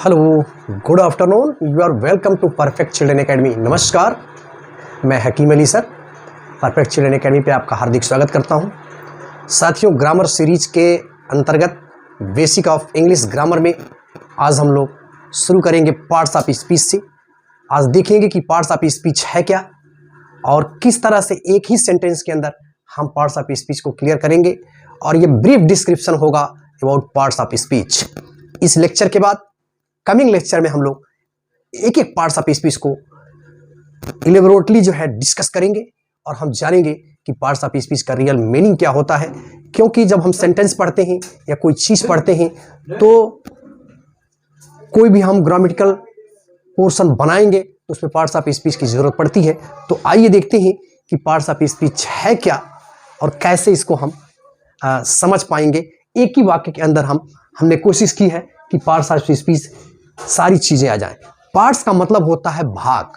Hello, good afternoon. You are welcome to perfect children academy. नमस्कार, मैं Hakim Ali sir perfect children academy पे आपका हार्दिक स्वागत करता हूं। साथियों, ग्रामर सीरीज के अंतर्गत बेसिक ऑफ इंग्लिश ग्रामर में आज हम लोग शुरू करेंगे पार्ट्स ऑफ स्पीच से। आज देखेंगे कि पार्ट्स ऑफ स्पीच है क्या और किस तरह से एक ही सेंटेंस के अंदर हम पार्ट्स ऑफ स्पीच को क्लियर करेंगे, और ये ब्रीफ डिस्क्रिप्शन होगा अबाउट पार्ट्स ऑफ स्पीच। इस लेक्चर के बाद कमिंग लेक्चर में हम लोग एक एक पार्ट्स ऑफ स्पीच को इलेबोरेटली जो है डिस्कस करेंगे और हम जानेंगे कि पार्ट्स ऑफ स्पीच का रियल मीनिंग क्या होता है। क्योंकि जब हम सेंटेंस पढ़ते हैं या कोई चीज पढ़ते हैं तो कोई भी हम ग्रामेटिकल पोर्शन बनाएंगे तो उसमें पार्ट्स ऑफ स्पीच की जरूरत पड़ती है। तो आइए देखते हैं कि पार्ट्स ऑफ स्पीच है क्या और कैसे इसको हम समझ पाएंगे। एक ही वाक्य के अंदर हमने कोशिश की है कि पार्ट्स ऑफ स्पीच सारी चीजें आ जाएं। पार्ट्स का मतलब होता है भाग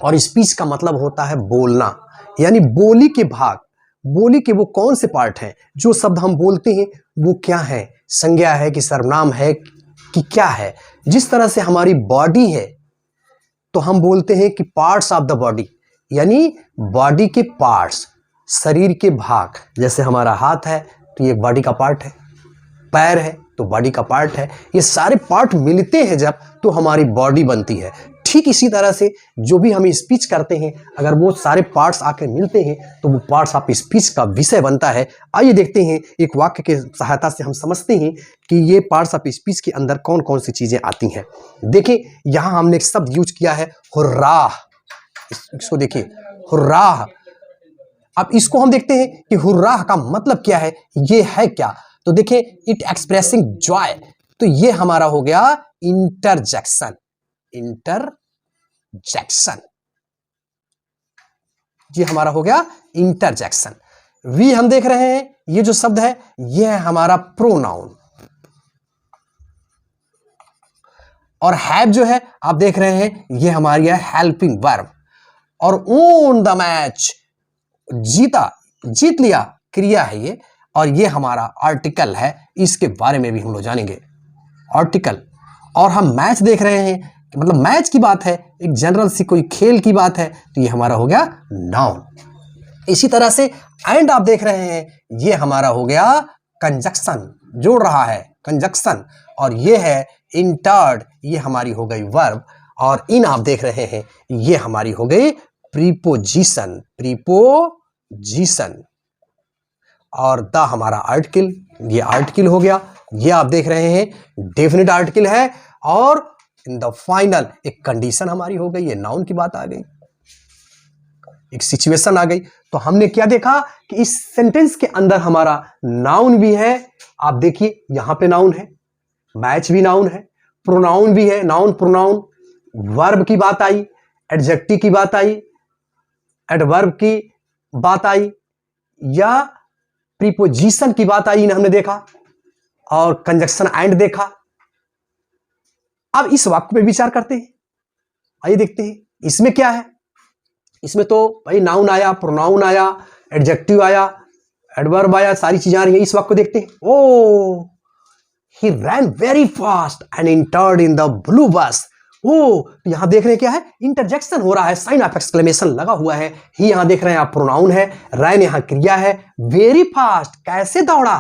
और स्पीच का मतलब होता है बोलना, यानी बोली के भाग। बोली के वो कौन से पार्ट हैं, जो शब्द हम बोलते हैं वो क्या है, संज्ञा है कि सर्वनाम है कि क्या है। जिस तरह से हमारी बॉडी है तो हम बोलते हैं कि पार्ट्स ऑफ द बॉडी, यानी बॉडी के पार्ट्स, शरीर के भाग। जैसे हमारा हाथ है तो ये बॉडी का पार्ट है, पैर है तो बॉडी का पार्ट है। ये सारे पार्ट मिलते हैं जब तो हमारी बॉडी बनती है। ठीक इसी तरह से जो भी हम स्पीच करते हैं, अगर वो सारे पार्ट्स आके मिलते हैं तो वो पार्ट्स ऑफ स्पीच का विषय बनता है। आइए देखते हैं, एक वाक्य के सहायता से हम समझते हैं कि ये पार्ट्स ऑफ स्पीच के अंदर कौन कौन सी चीजें आती हैं। देखिए, यहाँ हमने एक शब्द यूज किया है हुर्राह। इसको देखिए, हुर्राह। अब इसको हम देखते हैं कि हुर्राह का मतलब क्या है, ये है क्या। तो देखिए, इट एक्सप्रेसिंग जॉय, तो ये हमारा हो गया इंटरजेक्शन। इंटरजेक्शन, ये हमारा हो गया इंटरजेक्शन। वी हम देख रहे हैं, ये जो शब्द है ये है हमारा प्रोनाउन। और हैव जो है आप देख रहे हैं ये हमारी है हेल्पिंग वर्ब। और ओन द मैच, जीता, जीत लिया, क्रिया है ये। और ये हमारा आर्टिकल है, इसके बारे में भी हम लोग जानेंगे, आर्टिकल। और हम मैच देख रहे हैं, मतलब मैच की बात है, एक जनरल सी कोई खेल की बात है, तो ये हमारा हो गया नाउन। इसी तरह से एंड आप देख रहे हैं, ये हमारा हो गया कंजक्शन, जोड़ रहा है, कंजक्शन। और ये है इंटर्ड, ये हमारी हो गई वर्ब। और इन आप देख रहे हैं, ये हमारी हो गई प्रीपोजिशन, प्रीपोजिशन। और द हमारा आर्टिकल, ये आर्टिकल हो गया। ये आप देख रहे हैं डेफिनेट आर्टिकल है। और इन द फाइनल एक कंडीशन हमारी हो गई, ये नाउन की बात आ गई, एक सिचुएशन आ गई। तो हमने क्या देखा कि इस सेंटेंस के अंदर हमारा नाउन भी है। आप देखिए, यहां पे नाउन है, मैच भी नाउन है, प्रोनाउन भी है, नाउन प्रोनाउन। वर्ब की बात आई, एडजेक्टिव की बात आई, एडवर्ब की बात आई, या प्रीपोजिशन की बात आई, हमने देखा। और कंजक्शन एंड देखा। अब इस वाक्य पे विचार करते हैं। आइए देखते हैं इसमें क्या है। इसमें तो भाई नाउन आया, प्रोनाउन आया, एडजेक्टिव आया, एडवर्ब आया, सारी चीजें आ रही हैं। इस वाक्य को देखते हैं। Oh, he ran very fast and entered in the blue bus. Oh, तो यहां देख रहे हैं क्या है, इंटरजेक्शन हो रहा है, साइन ऑफ एक्सक्लेमेशन लगा हुआ है। ही यहां देख रहे हैं आप, प्रोनाउन है, रैन यहां क्रिया है। वेरी फास्ट, कैसे दौड़ा,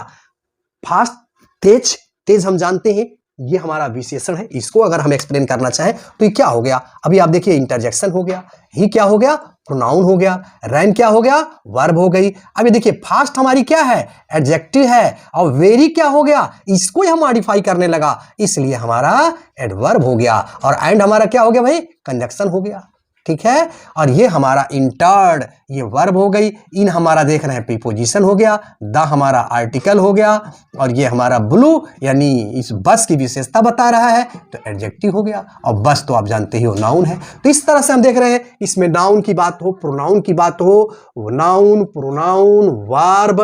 फास्ट, तेज। तेज हम जानते हैं ये हमारा विशेषण है। इसको अगर हम एक्सप्लेन करना चाहें तो ये क्या हो गया, अभी आप देखिए इंटरजेक्शन हो गया, ही क्या हो गया, प्रोनाउन हो गया, रैन क्या हो गया, वर्ब हो गई। अभी देखिए फास्ट हमारी क्या है, एडजेक्टिव है। और वेरी क्या हो गया, इसको ही हम मॉडिफाई करने लगा, इसलिए हमारा एडवर्ब हो गया। और एंड हमारा क्या हो गया भाई, कंजक्शन हो गया। ठीक है। और ये हमारा इंटर्ड, ये वर्ब हो गई। इन हमारा देख रहे हैं प्रीपोजिशन हो गया। द हमारा आर्टिकल हो गया। और ये हमारा ब्लू, यानी इस बस की विशेषता बता रहा है, तो एडजेक्टिव हो गया। और बस तो आप जानते ही हो नाउन है। तो इस तरह से हम देख रहे हैं, इसमें नाउन की बात हो, प्रोनाउन की बात हो, नाउन, प्रोनाउन, वर्ब,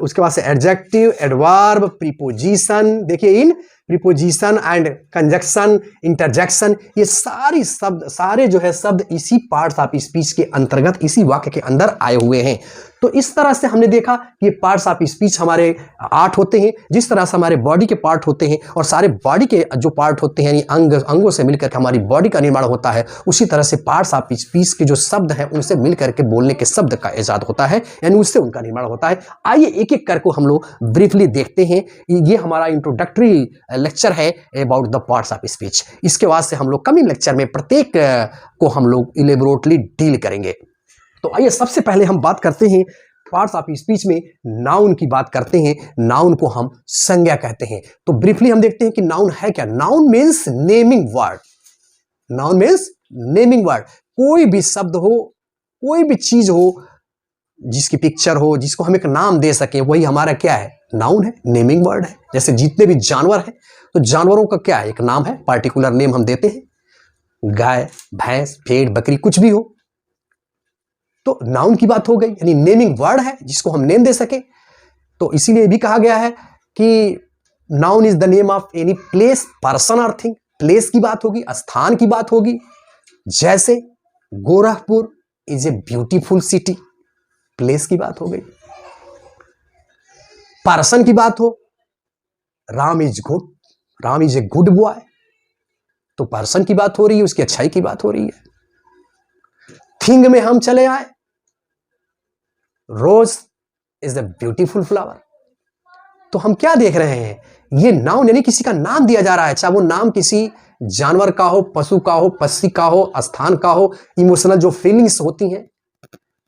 उसके बाद से एडजेक्टिव, एडवर्ब, प्रीपोजिशन। देखिए इन प्रीपोजिशन एंड कंजक्शन, इंटरजेक्शन, ये सारे जो है शब्द इसी पार्ट्स ऑफ स्पीच के अंतर्गत, इसी वाक्य के अंदर आए हुए हैं। तो इस तरह से हमने देखा कि ये पार्ट्स ऑफ स्पीच हमारे 8 होते हैं। जिस तरह से हमारे बॉडी के पार्ट होते हैं और सारे बॉडी के जो पार्ट होते हैं यानी अंगों से मिलकर के हमारी बॉडी का निर्माण होता है, उसी तरह से पार्ट्स ऑफ स्पीच के जो शब्द हैं उनसे मिलकर के बोलने के शब्द का इजाद होता है, यानी उससे उनका निर्माण होता है। आइए एक एक करके हम लोग ब्रीफली देखते हैं। ये हमारा इंट्रोडक्टरी लेक्चर है about the parts of speech. इसके बाद से हम लोग कमिंग लेक्चर में प्रत्येक को हम लोग इलेबोरेटली डील करेंगे। तो आइए सबसे पहले हम बात करते हैं पार्ट्स ऑफ स्पीच में नाउन की बात करते हैं। नाउन को हम संज्ञा कहते हैं। तो ब्रीफली हम देखते हैं कि नाउन है क्या। Noun means naming word. Noun means naming word. कोई भी शब्द हो, कोई भी चीज हो जिसकी पिक्चर हो, जिसको हम एक नाम दे सके, वही हमारा क्या है, नाउन है, नेमिंग वर्ड है। जैसे जितने भी जानवर हैं तो जानवरों का क्या है, एक नाम है, पार्टिकुलर नेम हम देते हैं। गाय, भैंस, भेड़, बकरी, कुछ भी हो तो नाउन की बात हो गई, यानी नेमिंग वर्ड है जिसको हम नेम दे सके। तो इसीलिए भी कहा गया है कि noun is the name of any place, person और थिंग। प्लेस की बात होगी, स्थान की बात होगी। जैसे Gorakhpur is a beautiful city, place की बात हो गई। पर्सन की बात हो, Ram is good, Ram is a good boy, तो पर्सन की बात हो रही है, उसकी अच्छाई की बात हो रही है। थिंग में हम चले आए, रोज इज ए ब्यूटीफुल फ्लावर। तो हम क्या देख रहे हैं, ये नाउन यानी किसी का नाम दिया जा रहा है, चाहे वो नाम किसी जानवर का हो, पशु का हो, पक्षी का हो, स्थान का हो। इमोशनल जो फीलिंग्स होती हैं,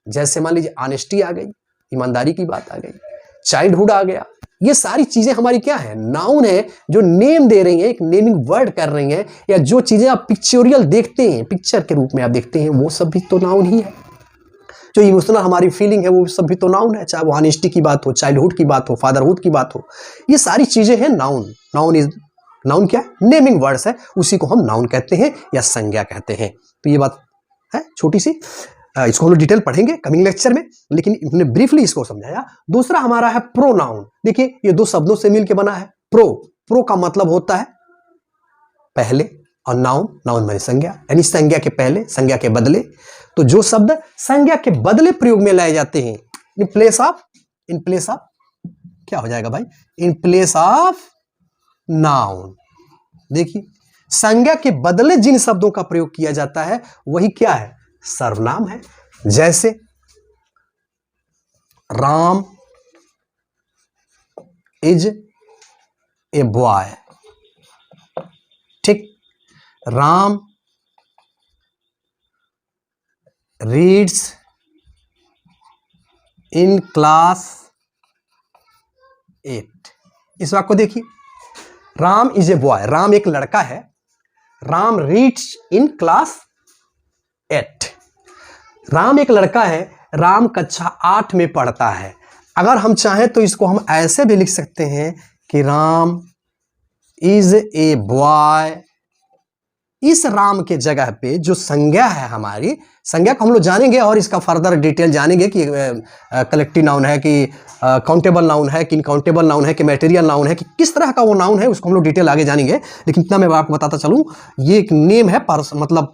जैसे मान लीजिए ऑनेस्टी आ गई, ईमानदारी की बात आ गई, चाइल्डहुड आ गया, ये सारी चीजें हमारी क्या है, नाउन है, जो नेम दे रही हैं, एक नेमिंग वर्ड कर रही हैं। या जो चीजें आप पिक्चोरियल देखते हैं, पिक्चर के रूप में आप देखते हैं, वो सब भी तो नाउन ही है। जो इमोशनल हमारी फीलिंग है वो सब भी तो नाउन है, चाहे वो ऑनेस्टी की बात हो, चाइल्डहुड की बात हो, फादरहुड की बात हो, ये सारी चीजें हैं नाउन। नाउन क्या है, नेमिंग वर्ड्स है, उसी को हम नाउन कहते हैं या संज्ञा कहते हैं। तो ये बात है छोटी सी, इसको हम लोग डिटेल पढ़ेंगे कमिंग लेक्चर में, लेकिन हमने ब्रीफली इसको समझाया। दूसरा हमारा है प्रोनाउन। देखिए ये दो शब्दों से मिलकर बना है। प्रो का मतलब होता है पहले, और नाउन माने संज्ञा, यानी संज्ञा के पहले, संज्ञा के बदले। तो जो शब्द संज्ञा के बदले प्रयोग में लाए जाते हैं, इन प्लेस ऑफ क्या हो जाएगा भाई, इन प्लेस ऑफ नाउन। देखिए संज्ञा के बदले जिन शब्दों का प्रयोग किया जाता है वही क्या है, सर्वनाम है। जैसे राम इज ए बॉय, ठीक। Ram reads in class 8। इस वाक्य को देखिए, Ram is a boy, Ram एक लड़का है, Ram reads in class 8। Ram एक लड़का है, राम कक्षा 8 में पढ़ता है। अगर हम चाहें तो इसको हम ऐसे भी लिख सकते हैं कि राम इज ए बॉय। इस राम के जगह पे जो संज्ञा है, हमारी संज्ञा को हम लोग जानेंगे और इसका फर्दर डिटेल जानेंगे कि कलेक्टिव नाउन है कि काउंटेबल नाउन है कि इनकाउंटेबल नाउन है कि मैटेरियल नाउन है कि किस तरह का वो नाउन है, उसको हम लोग डिटेल आगे जानेंगे। लेकिन इतना मैं आपको बताता चलूँ, ये एक नेम है, मतलब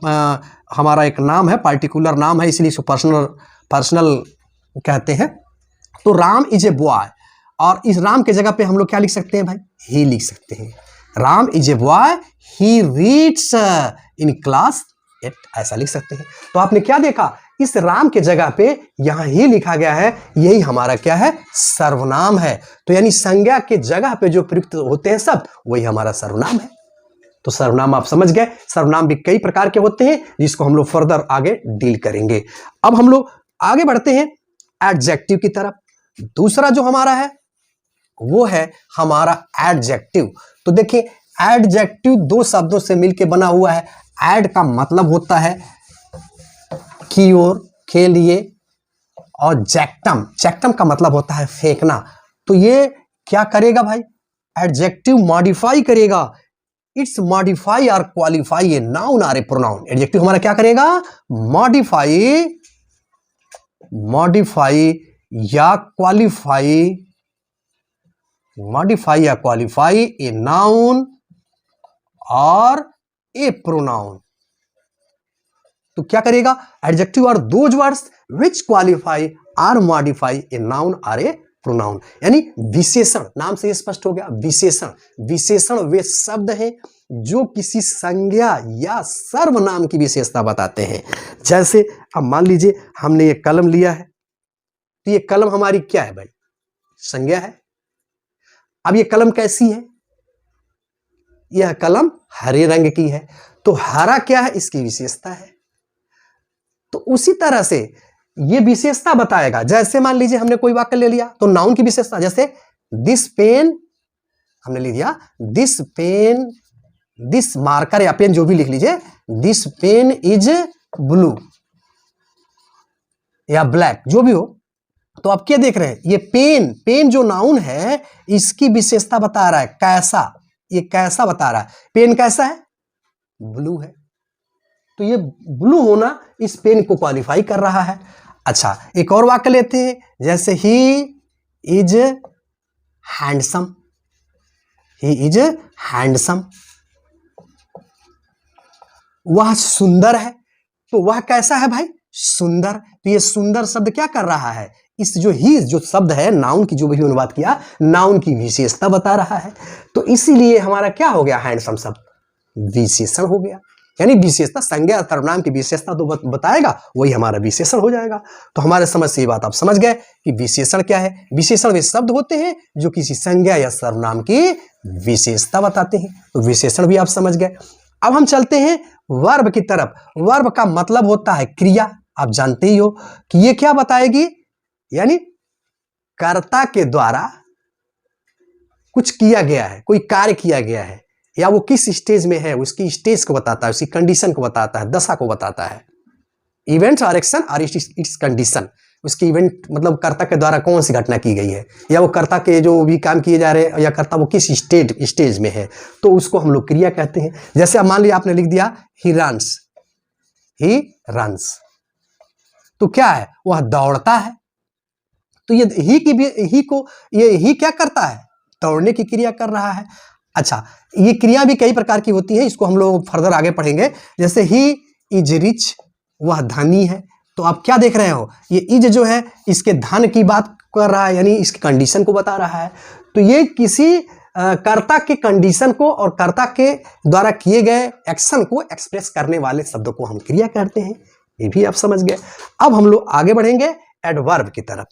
हमारा एक नाम है, पार्टिकुलर नाम है, इसलिए इसको पर्सनल कहते हैं। तो राम इज ए बॉय, और इस राम के जगह पे हम लोग क्या लिख सकते हैं भाई, ही लिख सकते हैं। Ram is a boy, he reads in class 8, ऐसा लिख सकते हैं। तो आपने क्या देखा, इस राम के जगह पे यहां ही लिखा गया है, यही हमारा क्या है, सर्वनाम है। तो यानी संज्ञा के जगह पे जो प्रयुक्त होते हैं सब, वही हमारा सर्वनाम है। तो सर्वनाम आप समझ गए। सर्वनाम भी कई प्रकार के होते हैं जिसको हम लोग फर्दर आगे डील करेंगे। अब हम लोग आगे बढ़ते हैं एडजेक्टिव की तरफ। दूसरा जो हमारा है वो है हमारा एडजेक्टिव। तो देखिए एडजेक्टिव दो शब्दों से मिलकर बना हुआ है। एड का मतलब होता है की ओर, के लिए, और जेक्टम का मतलब होता है फेंकना। तो ये क्या करेगा भाई, एडजेक्टिव मॉडिफाई करेगा। इट्स मॉडिफाई और क्वालिफाई ए नाउन और ए प्रोनाउन। एडजेक्टिव हमारा क्या करेगा, मॉडिफाई या क्वालिफाई ए नाउन और ए प्रोनाउन। तो क्या करेगा, adjective are those words which qualify or modify a noun or a pronoun. यानी विशेषण, नाम से स्पष्ट हो गया, विशेषण, विशेषण वे शब्द हैं जो किसी संज्ञा या सर्वनाम की विशेषता बताते हैं। जैसे अब मान लीजिए हमने ये कलम लिया है, तो ये कलम हमारी क्या है भाई, संज्ञा है। अब ये कलम कैसी है, यह कलम हरे रंग की है, तो हरा क्या है, इसकी विशेषता है। तो उसी तरह से ये विशेषता बताएगा। जैसे मान लीजिए हमने कोई वाक्य ले लिया, तो नाउन की विशेषता, जैसे दिस पेन हमने लिख दिया, दिस पेन, दिस मार्कर या पेन जो भी लिख लीजिए, दिस पेन इज ब्लू या ब्लैक, जो भी हो। तो आप क्या देख रहे हैं, ये पेन, पेन जो नाउन है इसकी विशेषता बता रहा है, कैसा, ये कैसा बता रहा है, पेन कैसा है, ब्लू है। तो ये ब्लू होना इस पेन को क्वालिफाई कर रहा है। अच्छा, एक और वाक्य लेते हैं, जैसे he is handsome, he is handsome, वह सुंदर है। तो वह कैसा है भाई, सुंदर। तो ये सुंदर शब्द क्या कर रहा है, इस जो ही जो शब्द है नाउन की, जो भी मैंने बात किया, नाउन की विशेषता बता रहा है। तो इसीलिए हमारा क्या हो गया, हैंडसम शब्द विशेषण हो गया। यानी विशेषता, संज्ञा सर्वनाम की विशेषता तो बताएगा, वही हमारा विशेषण हो जाएगा। तो हमारे समझ से ये बात आप समझ गए कि विशेषण क्या है। विशेषण वे शब्द होते हैं जो किसी संज्ञा या सर्वनाम की विशेषता बताते हैं। तो विशेषण भी आप समझ गए। अब हम चलते हैं वर्ब की तरफ। वर्ब का मतलब होता है क्रिया। आप जानते ही हो कि ये क्या बताएगी, यानी कर्ता के द्वारा कुछ किया गया है, कोई कार्य किया गया है, या वो किस स्टेज में है, उसकी स्टेज को बताता है, उसकी कंडीशन को बताता है, दशा को बताता है। इवेंट और एक्शन और इट्स कंडीशन, उसकी इवेंट मतलब कर्ता के द्वारा कौन सी घटना की गई है, या वो कर्ता के जो भी काम किए जा रहे हैं, या कर्ता वो किस स्टेज में है, तो उसको हम लोग क्रिया कहते हैं। जैसे अब मान लिया आपने लिख दिया ही रन्स, ही रन्स, तो क्या है, वह दौड़ता है। तो ये ही की भी, ही को, ये ही क्या करता है, दौड़ने की क्रिया कर रहा है। अच्छा, ये क्रिया भी कई प्रकार की होती है, इसको हम लोग फर्दर आगे पढ़ेंगे। जैसे ही इज रिच, वह धनी है। तो आप क्या देख रहे हो, ये इज जो है इसके धन की बात कर रहा है, यानी इसकी कंडीशन को बता रहा है। तो ये किसी कर्ता के कंडीशन को और कर्ता के द्वारा किए गए एक्शन को एक्सप्रेस करने वाले शब्दों को हम क्रिया कहते हैं। ये भी आप समझ गए। अब हम लोग आगे बढ़ेंगे एडवर्ब की तरफ।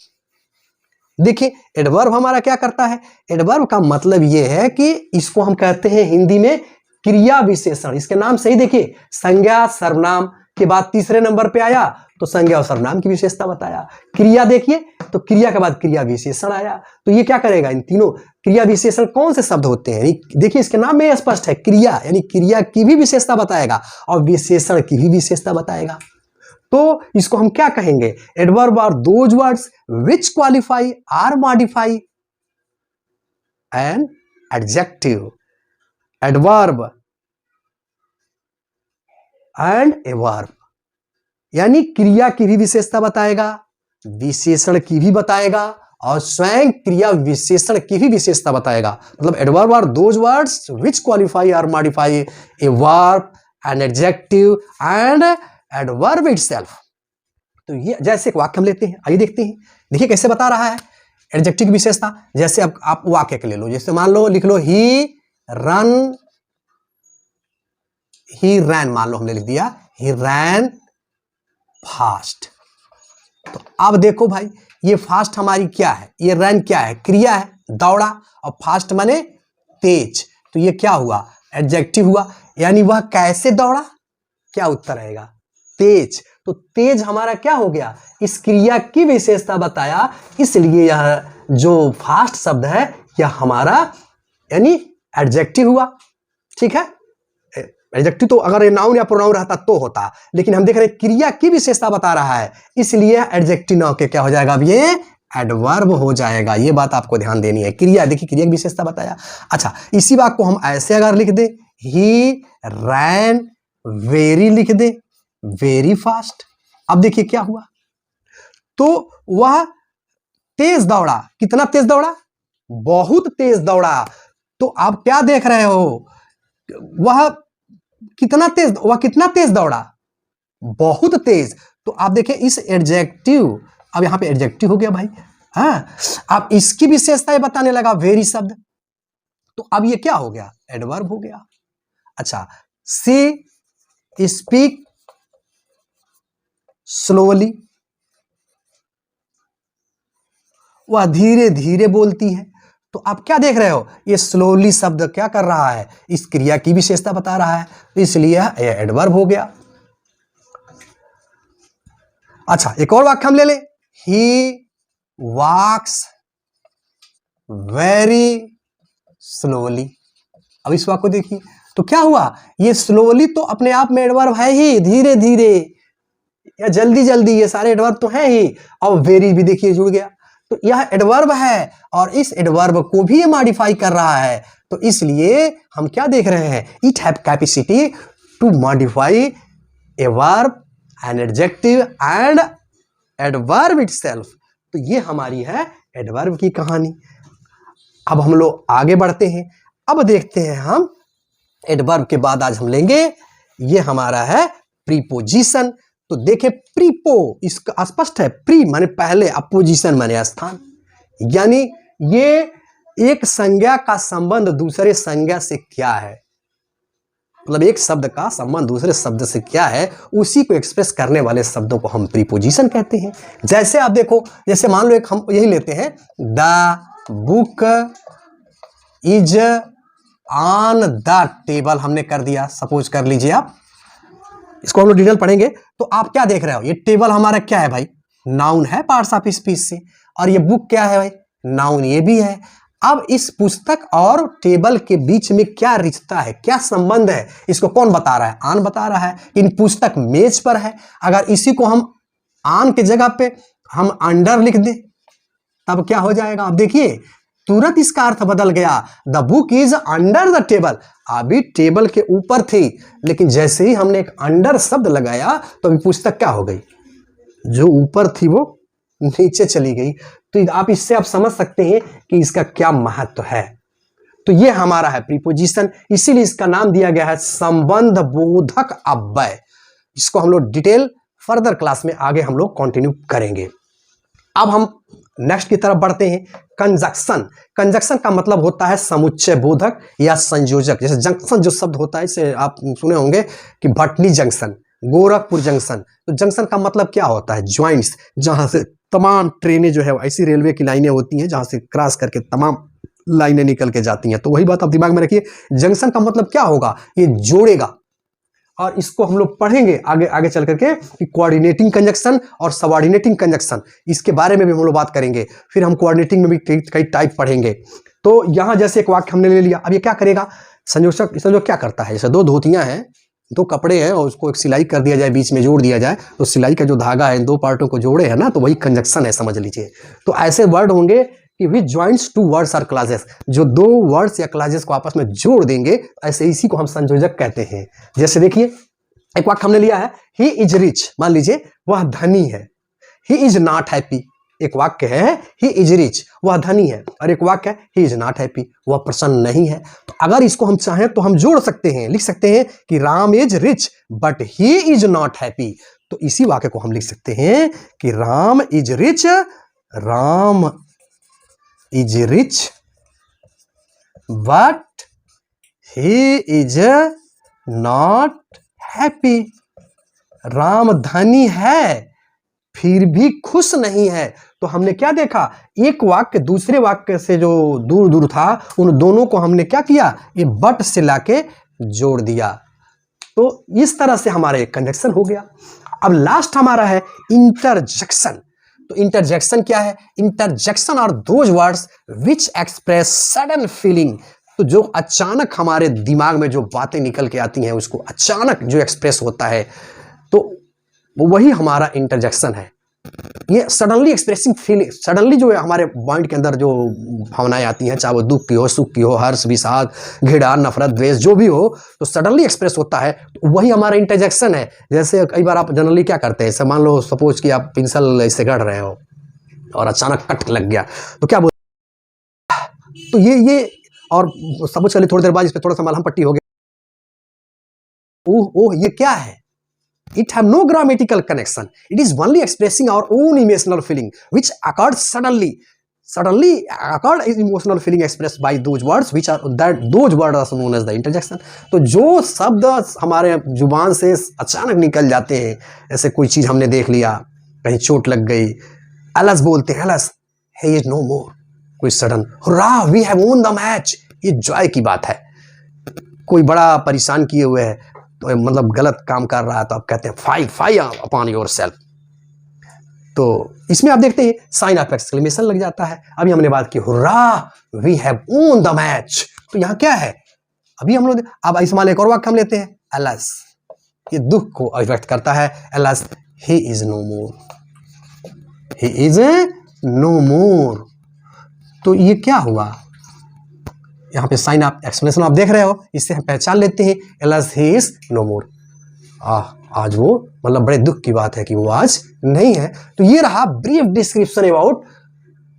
देखिए एडवर्ब हमारा क्या करता है, एडवर्ब का मतलब यह है कि इसको हम कहते हैं हिंदी में क्रिया विशेषण। इसके नाम से ही देखिए, संज्ञा सर्वनाम के बाद तीसरे नंबर पे आया तो संज्ञा और सर्वनाम की विशेषता बताया। क्रिया देखिए, तो क्रिया के बाद क्रिया विशेषण आया। तो ये क्या करेगा, इन तीनों क्रिया विशेषण कौन से शब्द होते हैं, देखिए इसके नाम में स्पष्ट है, क्रिया, यानी क्रिया की भी विशेषता बताएगा और विशेषण की भी विशेषता बताएगा। तो इसको हम क्या कहेंगे, adverb are those words which qualify or modify an adjective, adverb and a verb, यानी क्रिया की भी विशेषता बताएगा, विशेषण की भी बताएगा और स्वयं क्रिया विशेषण की भी विशेषता बताएगा। मतलब adverb are those words which qualify or modify a verb an adjective and adverb itself. तो ये जैसे एक वाक्य हम लेते हैं, आइए देखते हैं। देखिए कैसे बता रहा है एडजेक्टिव की विशेषता। जैसे अब आप वाक्य के ले लो, जैसे मान लो लिख लो ही रन, ही रैन, मान लो हमने लिख दिया ही रैन फास्ट। तो अब देखो भाई, ये फास्ट हमारी क्या है, ये रन क्या है, क्रिया है, दौड़ा, और फास्ट माने तेज। तो ये क्या हुआ, एडजेक्टिव हुआ, यानी वह कैसे दौड़ा, क्या उत्तर आएगा, तेज। तो तेज हमारा क्या हो गया, इस क्रिया की विशेषता बताया, इसलिए यह जो फास्ट शब्द है यह हमारा यानी एडजेक्टिव हुआ। ठीक है, एडजेक्टिव तो अगर ये नाउन या प्रोनाउन रहता तो होता, लेकिन हम देख रहे हैं क्रिया की विशेषता बता रहा है, इसलिए एडजेक्टिव नाउन के क्या हो जाएगा, अब ये एडवर्ब हो जाएगा। ये बात आपको ध्यान देनी है। क्रिया, देखिए क्रिया की विशेषता बताया। अच्छा, इसी बात को हम ऐसे अगर लिख दे, ही रैन वेरी, लिख दे वेरी फास्ट। अब देखिए क्या हुआ, तो वह तेज दौड़ा, कितना तेज दौड़ा, बहुत तेज दौड़ा। तो आप क्या देख रहे हो, वह कितना तेज दौड़ा, बहुत तेज। तो आप देखें इस एडजेक्टिव, अब यहां पे एडजेक्टिव हो गया भाई। हाँ, अब इसकी विशेषताएं बताने लगा वेरी शब्द, तो अब ये क्या हो गया, एडवर्ब हो गया। अच्छा, सी स्पीक स्लोली, वह धीरे धीरे बोलती है। तो आप क्या देख रहे हो, ये स्लोली शब्द क्या कर रहा है, इस क्रिया की विशेषता बता रहा है, तो इसलिए ये एडवर्ब हो गया। अच्छा, एक और वाक्य हम ले लें, ही वॉक्स वेरी स्लोली। अब इस वाक्य को देखिए, तो क्या हुआ, ये स्लोली तो अपने आप में एडवर्ब है ही, धीरे धीरे या जल्दी जल्दी, ये सारे एडवर्ब तो हैं ही, और वेरी भी देखिए जुड़ गया, तो यह एडवर्ब है और इस एडवर्ब को भी ये मॉडिफाई कर रहा है। तो इसलिए हम क्या देख रहे हैं, it have capacity to modify a verb, an adjective and adverb itself. तो ये हमारी है एडवर्ब की कहानी। अब हम लोग आगे बढ़ते हैं, अब देखते हैं हम एडवर्ब के बाद आज हम लेंगे, ये हमारा है प्रीपोजिशन। तो देखें प्रीपो, इसका स्पष्ट है, प्री माने पहले, अपोजिशन माने स्थान, यानी ये एक संज्ञा का संबंध दूसरे संज्ञा से क्या है, मतलब एक शब्द का संबंध दूसरे शब्द से क्या है, उसी को एक्सप्रेस करने वाले शब्दों को हम प्रीपोजिशन कहते हैं। जैसे आप देखो, जैसे मान लो एक हम यही लेते हैं, the book is on the table, हमने कर दिया, सपोज कर लीजिए आप, इसको हम लोग डिटेल पढ़ेंगे। तो आप क्या देख रहे हो, ये टेबल हमारा क्या है भाई, नाउन है पार्ट्स ऑफ स्पीच से, और ये बुक क्या है भाई, नाउन ये भी है। अब इस पुस्तक और टेबल के बीच में क्या रिश्ता है, क्या संबंध है, इसको कौन बता रहा है, आन बता रहा है। इन पुस्तक मेज पर है, अगर इसी को हम आन के जगह पे हम अंडर लिख दें तब क्या हो जाएगा, आप देखिए तुरंत इसका अर्थ बदल गया, the book is under the table, अभी टेबल के ऊपर थी, लेकिन जैसे ही हमने एक अंडर शब्द लगाया तो अभी पुस्तक क्या हो गई, जो ऊपर थी वो नीचे चली गई। तो आप इससे आप समझ सकते हैं कि इसका क्या महत्व है। तो ये हमारा है प्रीपोजिशन, इसीलिए इसका नाम दिया गया है संबंध बोधक अव्यय। इसको हम लोग डिटेल फर्दर क्लास में आगे हम लोग कंटिन्यू करेंगे। अब हम नेक्स्ट की तरफ बढ़ते हैं, कंजक्शन। कंजक्शन का मतलब होता है समुच्चय बोधक या संयोजक। जैसे जंक्शन जो शब्द होता है, इसे आप सुने होंगे कि भटनी जंक्शन, गोरखपुर जंक्शन। तो जंक्शन का मतलब क्या होता है, ज्वाइंट्स, जहां से तमाम ट्रेनें जो है, ऐसी रेलवे की लाइनें होती हैं जहां से क्रॉस करके तमाम लाइनें निकल के जाती हैं। तो वही बात आप दिमाग में रखिए, जंक्शन का मतलब क्या होगा, ये जोड़ेगा। और इसको हम लोग पढ़ेंगे आगे आगे चल करके कि कोऑर्डिनेटिंग कंजक्शन और सबऑर्डिनेटिंग कंजक्शन, इसके बारे में भी हम लोग बात करेंगे। फिर हम कोऑर्डिनेटिंग में भी कई टाइप पढ़ेंगे। तो यहां जैसे एक वाक्य हमने ले लिया, अब ये क्या करेगा, संयोजक, संयोजक क्या करता है, जैसे दो धोतियां हैं, दो कपड़े हैं और उसको एक सिलाई कर दिया जाए, बीच में जोड़ दिया जाए, तो सिलाई का जो धागा है इन दो पार्टों को जोड़े है ना, तो वही कंजक्शन है, समझ लीजिए। तो ऐसे वर्ड होंगे कि विच ज्वाइंट्स टू वर्ड्स और क्लासेस, जो दो वर्ड्स या क्लासेस को आपस में जोड़ देंगे, ऐसे इसी को हम संयोजक कहते हैं। जैसे देखिए एक वाक्य हमने लिया है, ही इज रिच, मान लीजिए वह धनी है, ही इज नॉट हैप्पी। एक वाक्य है ही इज रिच, वह धनी है, और एक वाक्य है ही इज नॉट हैप्पी, वह प्रसन्न नहीं है। तो अगर इसको हम चाहें तो हम जोड़ सकते हैं, लिख सकते हैं कि Ram is rich but he is not happy. तो इसी वाक्य को हम लिख सकते हैं कि Ram is rich, Ram is rich but he is not happy. Ram धनी है फिर भी खुश नहीं है। तो हमने क्या देखा, एक वाक्य दूसरे वाक्य से जो दूर दूर था, उन दोनों को हमने क्या किया, ये बट से लाके जोड़ दिया। तो इस तरह से हमारा एक कंजक्शन हो गया। अब लास्ट हमारा है इंटरजेक्शन। तो इंटरजेक्शन क्या है, interjection are those words which express sudden feeling. तो जो अचानक हमारे दिमाग में जो बातें निकल के आती हैं, उसको अचानक जो एक्सप्रेस होता है, तो वही हमारा इंटरजेक्शन है। ये सडनली एक्सप्रेसिंग फीलिंग, सडनली जो है हमारे माइंड के अंदर जो भावनाएं आती हैं, चाहे वो दुख की हो, सुख की हो, हर्ष, विषाद, घृणा, नफरत, द्वेष, जो भी हो, तो सडनली एक्सप्रेस होता है, तो वही हमारा इंटरजेक्शन है। जैसे कई बार आप जनरली क्या करते हैं, मान लो सपोज कि आप पेंसिल ऐसे गढ़ रहे हो और अचानक कट लग गया, तो क्या बोल, तो ये और सपोज चलिए थोड़ी देर बाद इस पर थोड़ा सा मलहम पट्टी हो गया। ओह ओह ये क्या है? It have no grammatical connection. It is only expressing our own emotional feeling, which occurred suddenly. Suddenly occurred is emotional feeling expressed by those words, which are that those words are known as the interjection. तो जो शब्द हमारे जुबान से अचानक निकल जाते हैं, ऐसे कोई चीज हमने देख लिया, कहीं चोट लग गई, अलस बोलते हैं, अलस, he is no more. कोई sudden, hurrah, we have won the match. ये जॉय की बात है. कोई बड़ा परेशान किए हुए है, तो मतलब गलत काम कर रहा है, तो आप कहते हैं फाइट अपॉन योरसेल्फ. तो इसमें आप देखते हैं साइन ऑफ एक्सक्लेमेशन लग जाता है. अभी हमने बात की hurrah we have won the match, तो यहाँ क्या है? अभी हम लोग अब इस्तेमाल एक और वाक्य हम लेते हैं, अलस, ये दुख को व्यक्त करता है. Alas he is no more, he is no more. तो ये क्या हुआ? यहाँ पे साइन ऑफ एक्सप्लेनेशन आप देख रहे हो, इससे हम पहचान लेते हैं अलस ही इज नो मोर. आज वो मतलब बड़े दुख की बात है कि वो आज नहीं है. तो ये रहा brief description about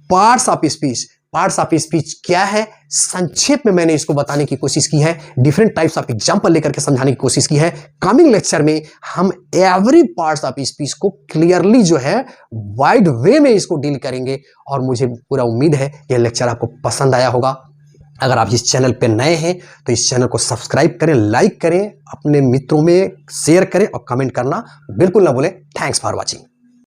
parts of speech. Parts of speech क्या है, संक्षेप में मैंने इसको बताने की कोशिश की है, डिफरेंट टाइप्स ऑफ एग्जांपल लेकर के समझाने की कोशिश की है. कमिंग लेक्चर में हम एवरी पार्ट्स ऑफ स्पीच को क्लियरली जो है वाइड वे में इसको डील करेंगे. और मुझे पूरा उम्मीद है यह लेक्चर आपको पसंद आया होगा. अगर आप इस चैनल पे नए हैं तो इस चैनल को सब्सक्राइब करें, लाइक करें, अपने मित्रों में शेयर करें और कमेंट करना बिल्कुल ना भूलें. Thanks for watching.